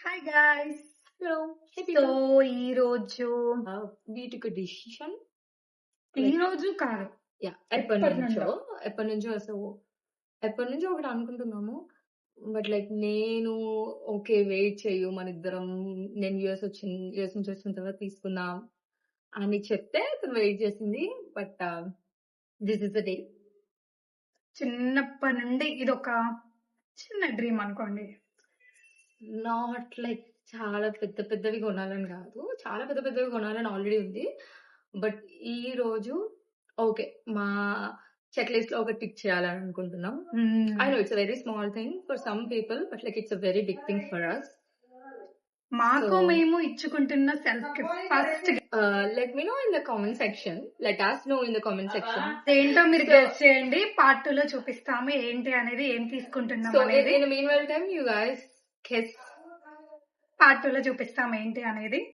Hi guys. Hello. Hey so people. ఈరోజు We took a decision. ఈరోజు కాదు, ఎప్పటి ఎప్పటి నుంచో నుండో ఎప్పటి నుంచో అసలు ఎప్పటి నుంచో ఒకటి అనుకుంటున్నాము. బట్ లైక్ నేను ఓకే వెయిట్ చెయ్యు మన ఇద్దరం, నేను యూఎస్ నుంచి వచ్చిన తర్వాత తీసుకుందాం అని చెప్తే తను వెయిట్ చేసింది. But this is the day. చిన్నప్పటి నుండి ఇది ఒక చిన్న డ్రీమ్ అనుకోండి. నాట్ లైక్ చాలా పెద్ద పెద్దవి కొనాలని కాదు, చాలా పెద్ద పెద్దవి కొనాలని ఆల్రెడీ ఉంది. బట్ ఈ రోజు ఓకే మా చెక్ లిస్ట్ లో ఒక టిక్ చేయాలని అనుకుంటున్నాం. I know it's very small thing for some people, but like it's a very big thing for us. మాకు మేము ఇచ్చుకుంటున్న సెల్ఫ్ కి first let me know in the comment section. Let us know in the comment section. ఏంటో మీరు guess చేయండి. Part 2 లో చూపిస్తాము ఏంటి అనేది, ఏం తీసుకుంటున్నాం So అనేది. in the meanwhile time, you guys guess. Part 2 లో చూపిస్తాం ఏంటి అనేది.